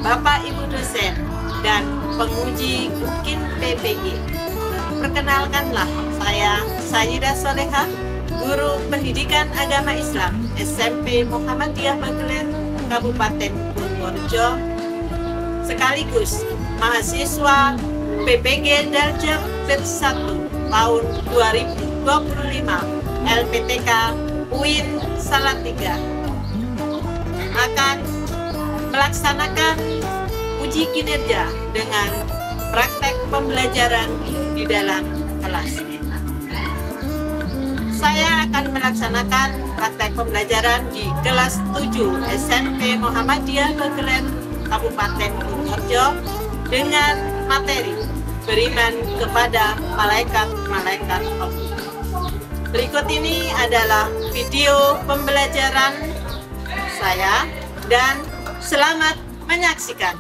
Bapak Ibu dosen, dan penguji UKIN PPG. Perkenalkanlah, saya Sayyidah Soleha, Guru Pendidikan Agama Islam SMP Muhammadiyah Mageler, Kabupaten Purworejo, sekaligus mahasiswa PPG Darjah Bet 1 tahun 2025 LPTK UIN Salatiga akan melaksanakan uji kinerja dengan praktek pembelajaran di dalam kelas. Saya akan melaksanakan praktek pembelajaran di kelas 7 SMP Muhammadiyah Mageler, Kabupaten Purworejo dengan materi beriman kepada malaikat-malaikat Allah. Berikut ini adalah video pembelajaran saya dan selamat menyaksikan.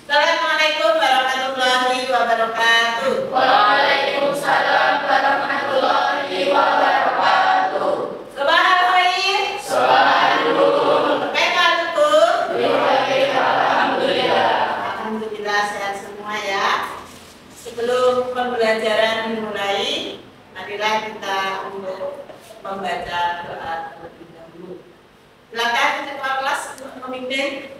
Assalamualaikum warahmatullahi wabarakatuh. Waalaikumsalam warahmatullahi wabarakatuh. Sabahal khair. Assalamualaikum. Kaifalukum? Alhamdulillah. Alhamdulillah sehat semua ya. Sebelum pembelajaran dimulai, marilah kita untuk membaca doa terlebih dahulu. Silakan ketua kelas untuk memimpin.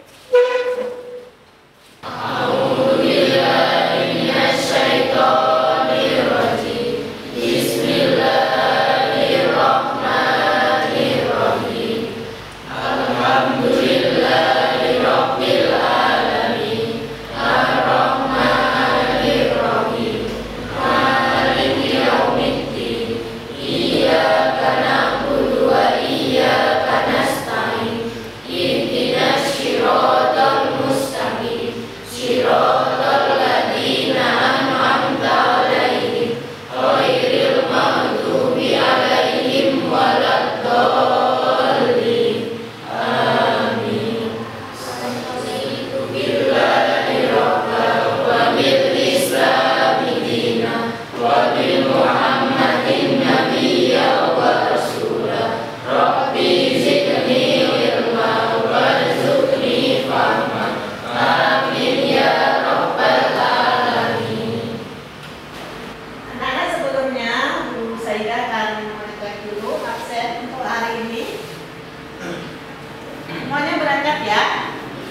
Semuanya berangkat ya?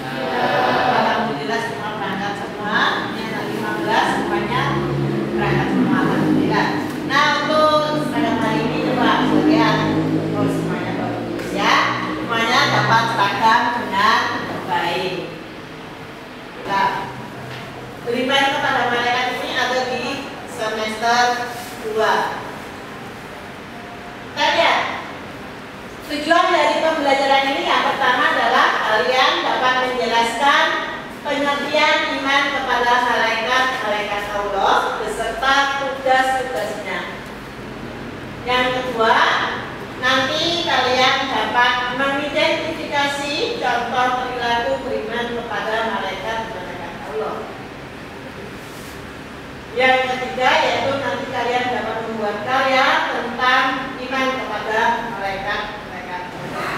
Alhamdulillah semua berangkat semua. Yang 15 semuanya berangkat semua. Alhamdulillah. Nah, untuk pada hari ini coba lihat semuanya bagus ya. Semuanya dapat seragam dengan baik. Nah, beriman kepada malaikat ini ada di semester 2. Kalian tujuan dari pembelajaran ini yang pertama adalah kalian dapat menjelaskan pengertian iman kepada malaikat-malaikat Allah beserta tugas-tugasnya. Yang kedua, nanti kalian dapat mengidentifikasi contoh perilaku beriman kepada malaikat-malaikat Allah. Yang ketiga yaitu nanti kalian dapat membuat karya tentang iman kepada malaikat-malaikat.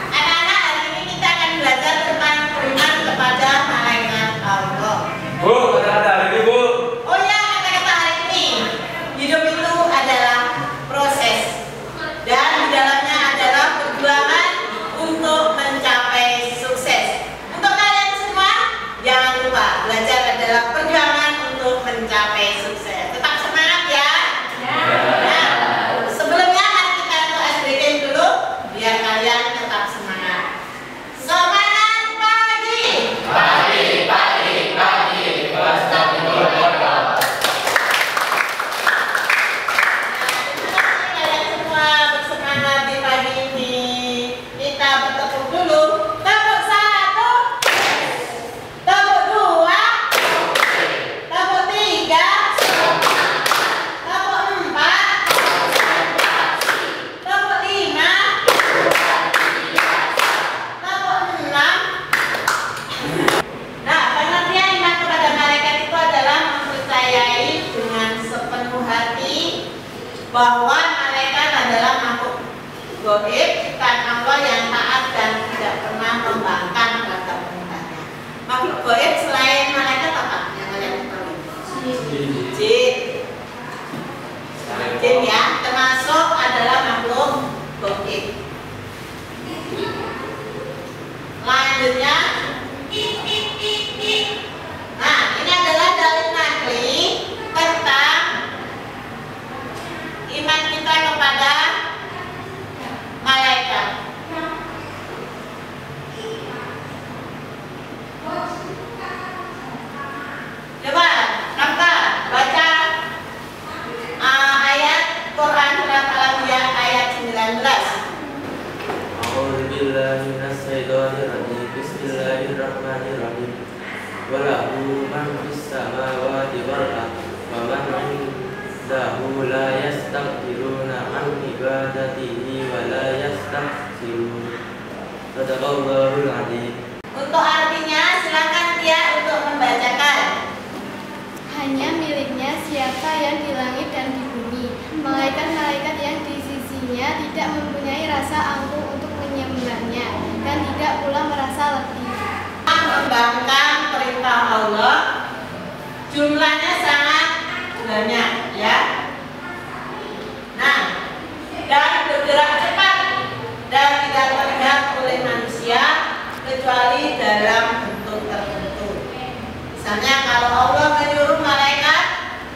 Anak-anak, hari ini kita akan belajar tentang beriman kepada malaikat Allah. Bu, kata-kata hari ini, Bu. Oh ya, kata-kata hari ini. Hidup itu adalah proses dan di dalamnya adalah perjuangan untuk mencapai sukses. Untuk kalian semua, jangan lupa belajar adalah perjuangan untuk mencapai sukses. Tetap semangat ya. Nah, sebelumnya mari kita untuk SBK dulu. Selanjutnya, nah ini adalah dalil nakli tentang iman kita kepada malaikat. Coba Nafka baca ayat Quran surat Al-Anbiya ayat 19. A'udzu billahi minasyaitonir rajim. Bismillahirrahmanirrahim. Walahu man fis samawati wal ardi wa man indahu la yastaghfiruna an ibadatihi wa la yastahsirun. Sadaqallahul adzim. Untuk artinya silakan dia untuk membacakan. Hanya miliknya siapa yang di langit dan di bumi. Malaikat-malaikat yang di sisinya tidak mempunyai rasa angkuh untuk menyembahnya dan tidak pula merasa letih. Mengembangkan perintah Allah jumlahnya sangat banyak ya. Nah, dan bergerak cepat dan tidak terlihat oleh manusia kecuali dalam bentuk tertentu. Misalnya kalau Allah menyuruh malaikat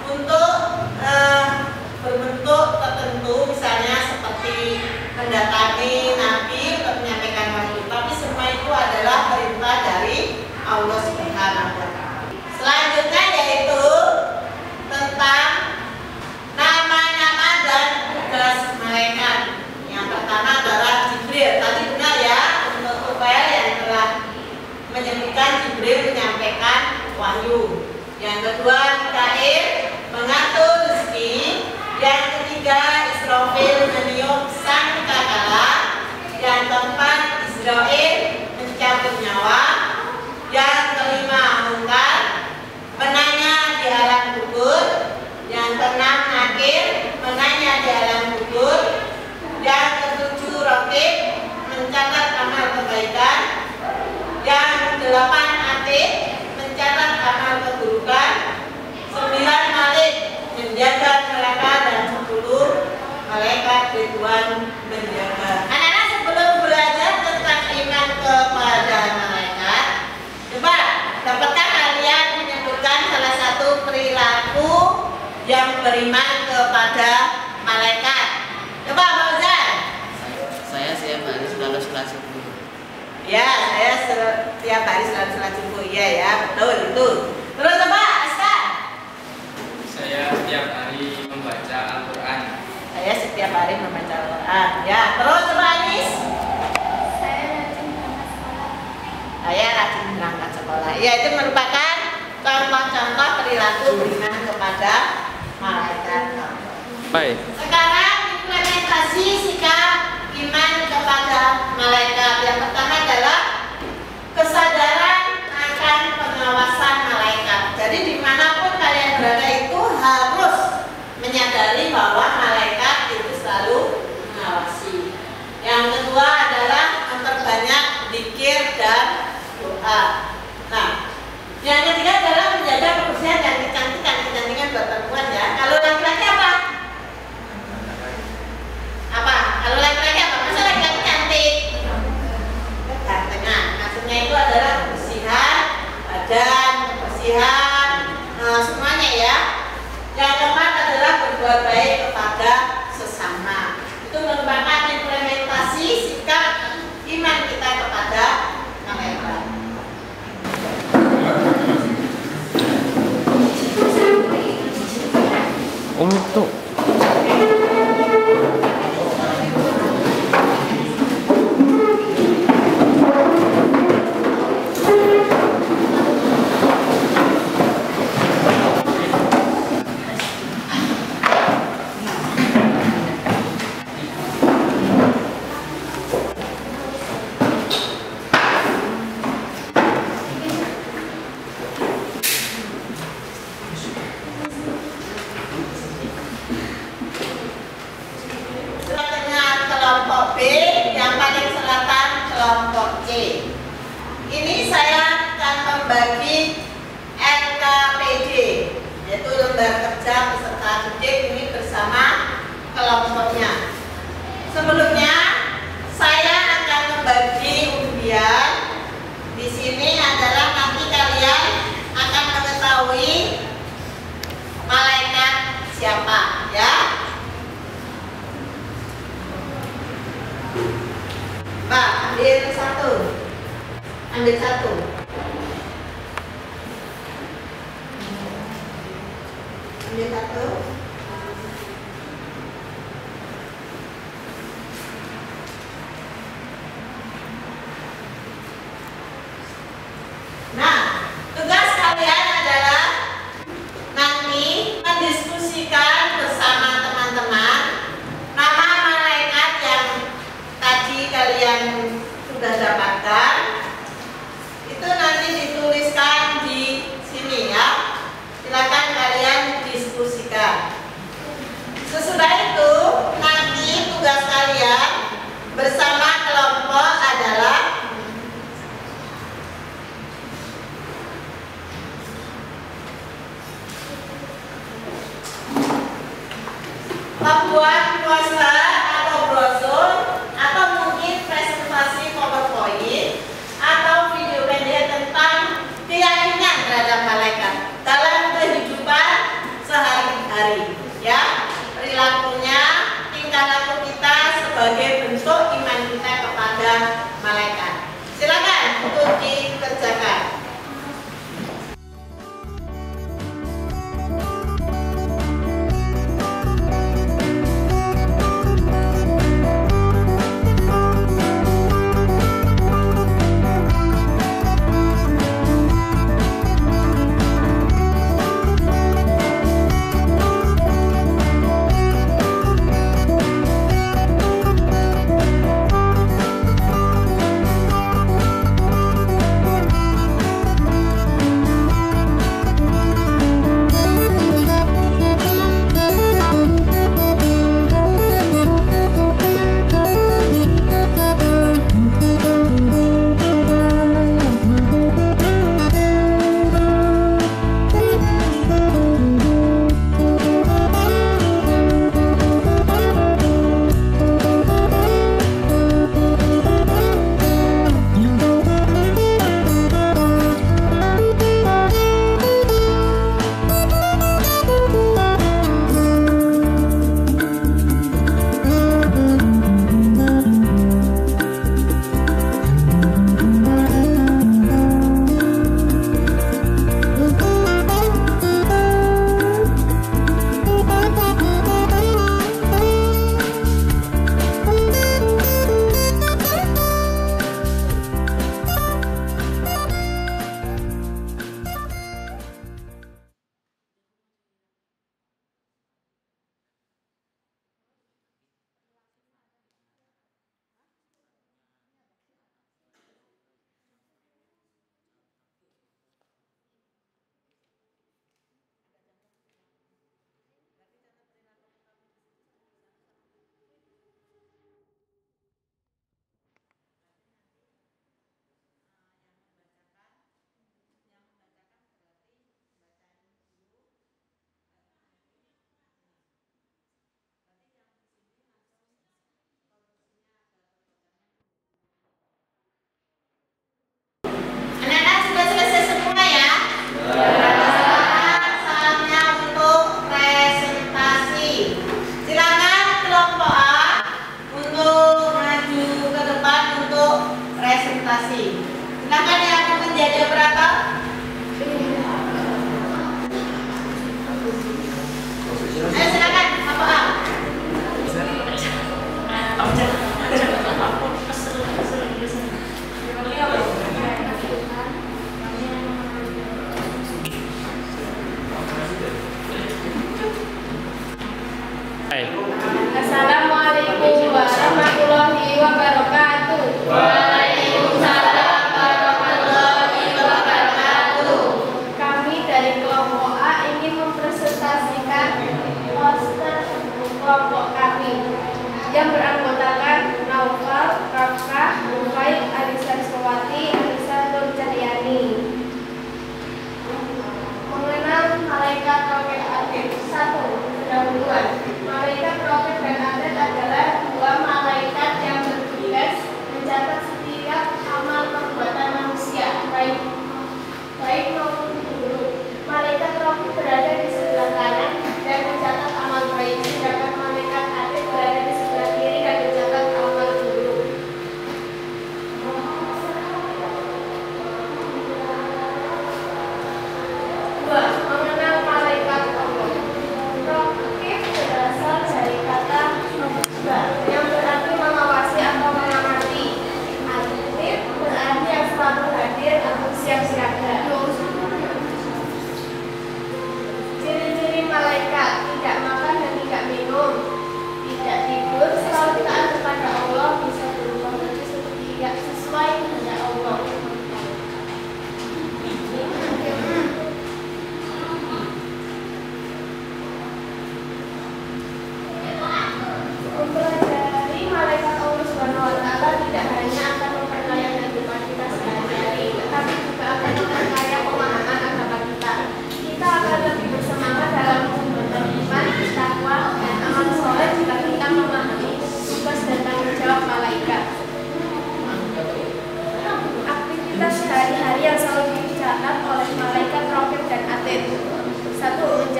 untuk berbentuk tertentu, misalnya seperti mendatangi nabi untuk menyampaikan wahyu, tapi semua itu adalah perintah dari Allah Subhanahu wa Ta'ala. Selanjutnya yaitu tentang nama-nama dan tugas malaikat. Yang pertama adalah Jibril. Tadi benar ya, untuk Tufail yang telah menyebutkan Jibril menyampaikan wahyu. Yang kedua Mikail mengatur rezeki. Yang ketiga Israfil meniup sangkakala. Yang keempat Israel mencabut nyawa. Yang kelima Munkar menanya di alam kubur. Yang keenam Nakir menanya di alam kubur. Yang ketujuh Raqib mencatat amal kebaikan. Yang kedelapan Atid mencatat amal keburukan. 9 Malik menjaga neraka dan 10 malaikat Ridwan menjaga. Anak-anak sebelum belajar tentang iman kepada malaikat, coba dapatkah kalian menyebutkan salah satu perilaku yang beriman kepada malaikat? Coba Fauzan. Saya setiap hari selalu sholat subuh. Ya, saya setiap hari selalu sholat subuh. Iya ya, betul itu. Terus coba Aska. Saya setiap hari membaca Al-Quran. Saya setiap hari membaca Al-Quran. Ya, terus coba Anis. Saya rajin berangkat sekolah. Ya, itu merupakan contoh-contoh perilaku beriman kepada malaikat. Baik. Sekarang implementasi sikap iman kepada malaikat. Yang pertama adalah kesadaran akan pengawasan malaikat. Jadi dimanapun kalian berada itu harus menyadari bahwa malaikat itu selalu mengawasi. Yang kedua adalah memperbanyak zikir dan doa. Nah, yang ketiga adalah menjaga kebersihan dan kecantikan buat perempuan ya. Kalau laki-laki apa? Apa? Kalau laki-laki apa? Masa laki-laki cantik? Kegantengan. Maksudnya itu adalah kebersihan badan, kebersihan semuanya ya. Yang keempat adalah berbuat baik kepada sesama. Itu merupakan implementasi sikap iman kita kepada malaikat. Untuk kelompok B, yang paling selatan kelompok C. Ini saya akan membagi LKPD, yaitu lembar kerja peserta didik ini bersama kelompoknya. Sebelumnya saya akan membagi undian Ambil satu. Ambil satu. Nah, tugas kalian adalah nanti mendiskusikan bersama teman-teman nama malaikat yang tadi kalian sudah dapatkan. Itu nanti dituliskan di sini ya. Silakan kalian diskusikan.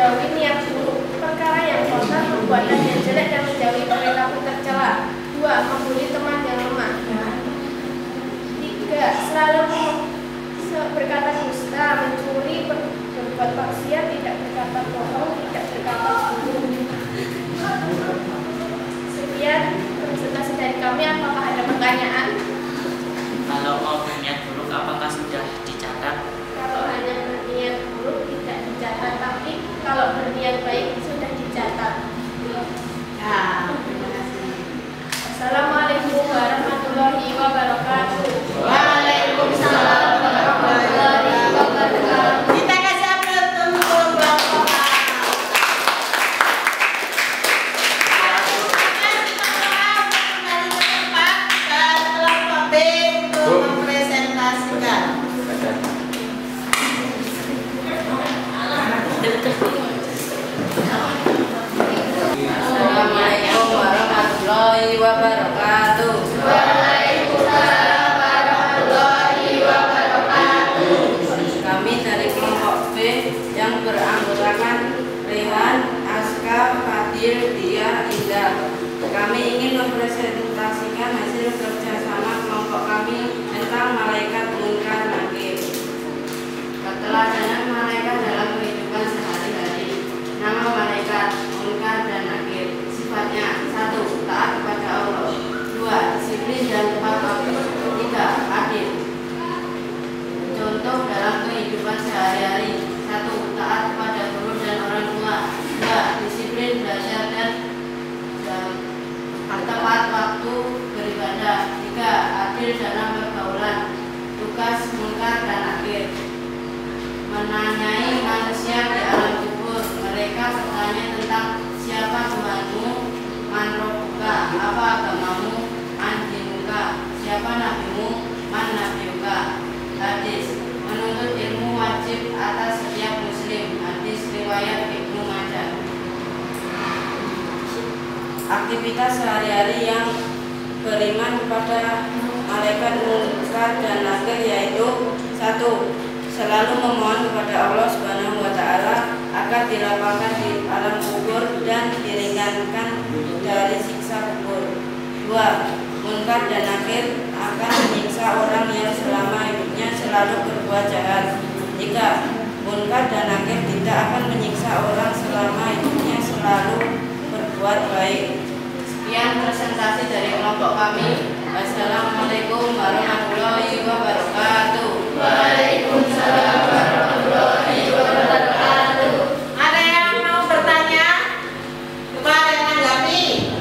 menjauhi niat buruk, perkara yang kotor, perbuatan yang jelek dan menjauhi perilaku tercela. 2. Membuli teman yang lemah. 3. Selalu berkata dusta, mencuri, berbuat maksiat, tidak berkata bohong, tidak berkata bohong. Sekian presentasi dari kami. Apakah ada pertanyaan? Kalau mau berniat buruk, apakah sudah dicatat? Kalau hanya berniat buruk tidak dicatat, tapi kalau berniat baik sudah dicatat. Ya, terima kasih. Assalamualaikum warahmatullahi wabarakatuh. Waalaikumsalam warahmatullahi wabarakatuh. Kita kasih aplaus untuk kelompok A. Kembali ke tempat dan kelompok B untuk mempresentasikan. Assalamualaikum warahmatullahi wabarakatuh. Waalaikumsalam warahmatullahi wabarakatuh. Kami dari kelompok B yang beranggotakan Rehan, Aska, Fadil, Dia, Indah. Kami ingin mempresentasikan hasil kerjasama kelompok kami tentang malaikat munkar nakir. Keteladanan malaikat dalam kehidupan sehari-hari. Nama malaikat munkar dan nakir. Sifatnya: 1. Taat kepada Allah. 2. Disiplin dan tepat waktu. 3. Adil. Contoh dalam kehidupan sehari-hari: 1. Taat kepada guru dan orang tua. 2. Disiplin belajar dan tepat waktu beribadah. 3. Adil dalam pergaulan. Tugas munkar dan nakir: menanyai manusia di alam kubur. Mereka bertanya tentang siapa Tuhanmu, man robbuka, apa agamamu, man dinuka, siapa nabimu, man nabiuka. Hadis: menuntut ilmu wajib atas setiap muslim. Hadis riwayat Ibnu Majah. Aktivitas sehari-hari yang beriman kepada malaikat munkar dan nakir yaitu: 1. Selalu memohon kepada Allah Subhanahu wa Ta'ala agar dilapangkan di alam kubur dan diringankan dari siksa kubur. 2. Munkar dan nakir akan menyiksa orang yang selama hidupnya selalu berbuat jahat. 3. Munkar dan nakir tidak akan menyiksa orang selama hidupnya selalu berbuat baik. Sekian presentasi dari kelompok kami. Wassalamualaikum warahmatullahi wabarakatuh. Waalaikumsalam warahmatullahi wabarakatuh. Ada yang mau bertanya? Coba ada yang menanggapi.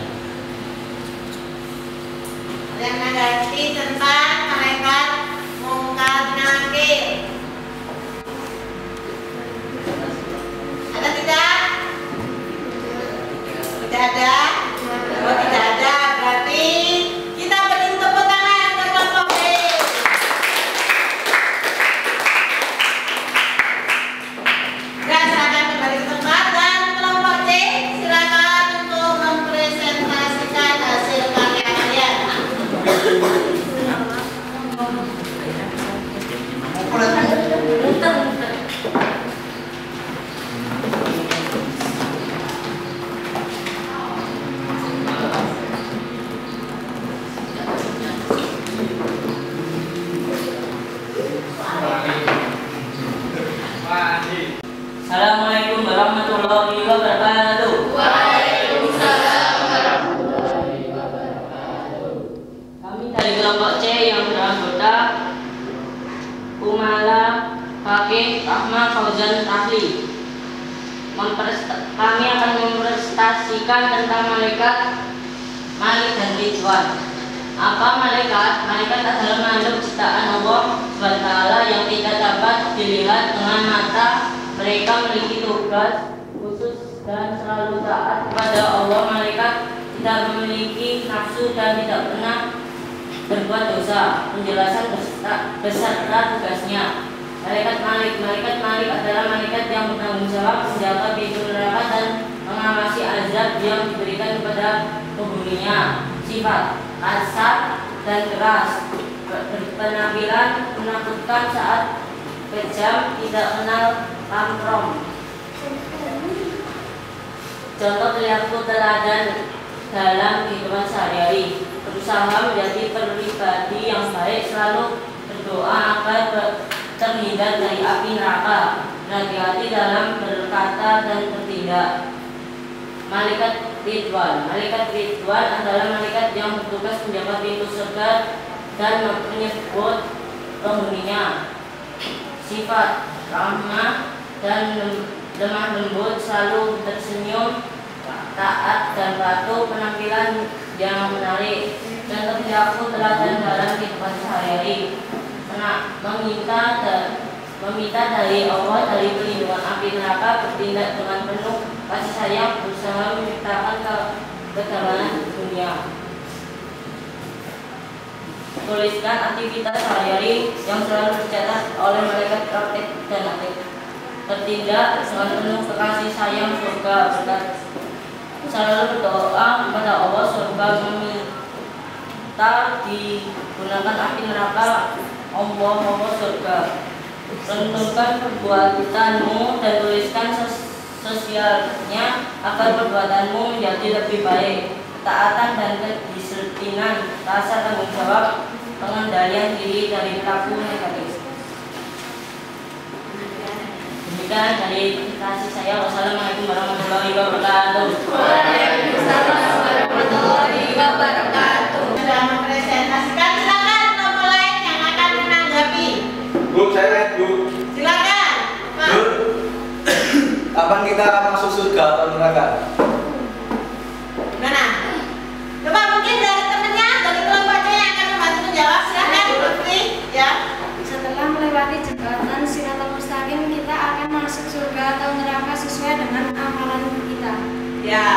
Ada yang menanggapi tentang malaikat munkar nakir? Ada tidak? Tidak ada? Oh, tidak ada. Berarti kita beri tepuk tangan ke kelompok B. Ya, silakan kembali ke tempat dan kelompok C silakan untuk mempresentasikan hasil karya kalian. Assalamualaikum warahmatullahi wabarakatuh. Waalaikumsalam warahmatullahi wabarakatuh. Kami dari kelompok C yang beranggota Umala, Fakih, Ahmad, Fauzan, Tahli. Kami akan mempresentasikan tentang malaikat Malik dan Ridwan. Apa malaikat? Malaikat adalah makhluk ciptaan Allah SWT yang tidak dapat dilihat dengan mata. Mereka memiliki tugas khusus dan selalu taat kepada Allah. Malaikat tidak memiliki nafsu dan tidak pernah berbuat dosa. Penjelasan beserta tugasnya. Malaikat Malik adalah malaikat yang bertanggung jawab menjaga pintu neraka dan mengawasi azab yang diberikan kepada penghuninya. Sifat: kasar dan keras, berpenampilan menakutkan saat kejam, tidak kenal pamrong. Contoh perilaku teladan dalam kehidupan sehari-hari. Berusaha menjadi pribadi yang baik, selalu berdoa agar terhindar dari api neraka, berhati-hati dalam berkata dan bertindak. Malaikat Ridwan. Malaikat Ridwan adalah malaikat yang bertugas menjaga pintu surga dan menyebut penghuninya. Sifat ramah dan lemah lembut, selalu tersenyum, taat dan patuh, penampilan yang menarik. Contoh perilaku teladan dalam kehidupan sehari-hari. Meminta dari Allah dari perlindungan api neraka, bertindak dengan penuh kasih sayang, berusaha menciptakan kedamaian dunia. Tuliskan aktivitas sehari-hari yang selalu dicatat oleh malaikat praktek dan aktif. Bertindak dengan penuh kasih sayang surga, selalu berdoa kepada Allah surga, meminta digunakan api neraka Allah surga. Renungkan perbuatanmu dan tuliskan sosialnya agar perbuatanmu menjadi lebih baik. Ketaatan dan kedisiplinan, rasa tanggung jawab, pengendalian diri dari perilaku negatif. Demikian dari kasih saya. Wassalamualaikum warahmatullahi wabarakatuh. Waalaikumsalam warahmatullahi wabarakatuh. Sudah mempresentasikan, silakan nomor lain yang akan menanggapi. Bu, saya lihat Bu. Silakan. Pak. Bu, kapan kita masuk surga atau neraka? Mana? Coba mungkin dari temennya, dari kelompoknya yang akan membantu menjawab. Silakan, Putri. Ya. Setelah melewati jembatan Siratal Mustaqim, kita akan masuk surga atau neraka sesuai dengan amalan kita. Ya.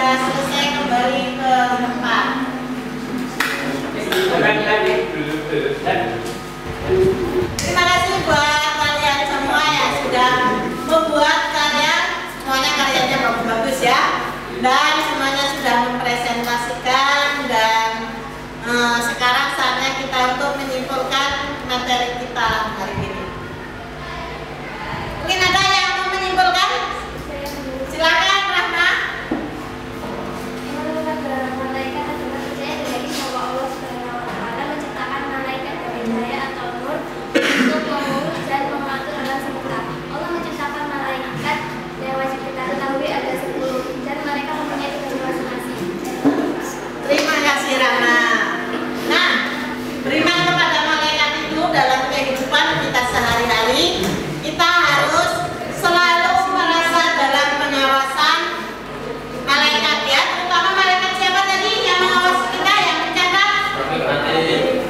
Selesai kembali ke tempat. Terima kasih buat kalian semua yang sudah membuat karya. Semuanya karyanya bagus-bagus ya. Dan semuanya sudah mempresentasikan dan sekarang saatnya kita untuk menyimpulkan materi kita hari ini. Mungkin ada yang mau menyimpulkan? Silakan Rahma. Malaikat adalah percaya dari bahwa Allah Subhanahu wa Ta'ala menciptakan malaikat dari cahaya atau nur untuk mengurus dan mengatur alam semesta. Allah menciptakan malaikat yang wajib kita ketahui ada 10 dan mereka mempunyai tugas masing-masing. Terima kasih Rahma. Nah, beriman kepada malaikat itu dalam kehidupan kita sehari-hari, kita harus selalu merasa dalam pengawasan malaikat ya, terutama malaikat siapa tadi yang mengawasi kita, yang mencatat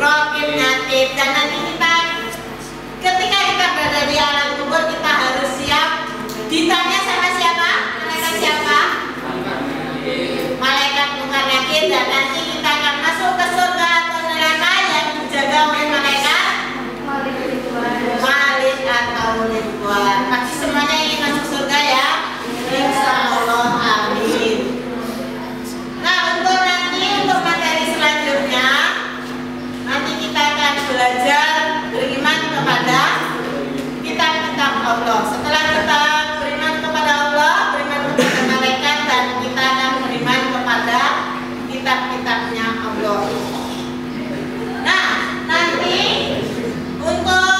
Raqib Atid. Dan nanti kita ketika kita berada di alam kubur, kita harus siap ditanya sama siapa? Malaikat siapa? Malaikat Munkar Nakir. Dan nanti kita akan masuk ke surga atau neraka yang dijaga oleh malaikat Malik atau Ridwan. Pasti semuanya ingin masuk surga ya, insya Allah, amin. Nah, untuk materi selanjutnya, nanti kita akan belajar beriman kepada kitab-kitab Allah. Setelah kita beriman kepada Allah, beriman kepada malaikat, dan kita akan beriman kepada kitab-kitabnya Allah. Nah, nanti untuk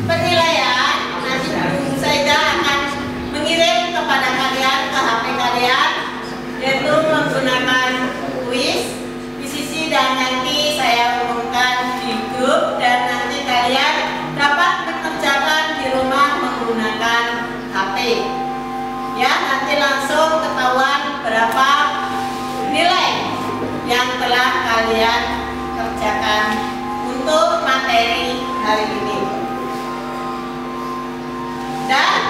penilaian, nanti Bu Saidah akan mengirim kepada kalian ke HP kalian, yaitu menggunakan kuis PCC, dan nanti saya umumkan di grup, dan nanti kalian dapat mengerjakan di rumah menggunakan HP. Ya, nanti langsung ketahuan berapa nilai yang telah kalian kerjakan untuk materi hari ini. Dan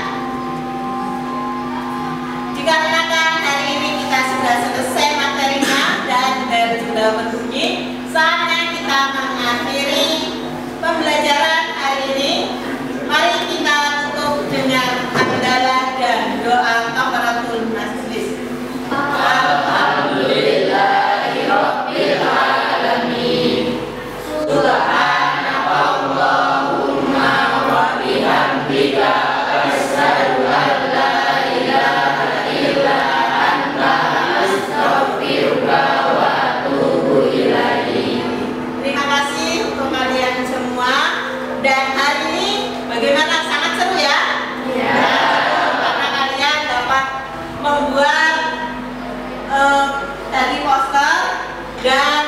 dikarenakan hari ini kita sudah selesai materinya dan bel sudah berbunyi, saatnya kita mengakhiri pembelajaran hari ini. Mari kita tutup dengan hamdalah dan doa kafaratul majlis. Alhamdulillahirabbil alamin. Dan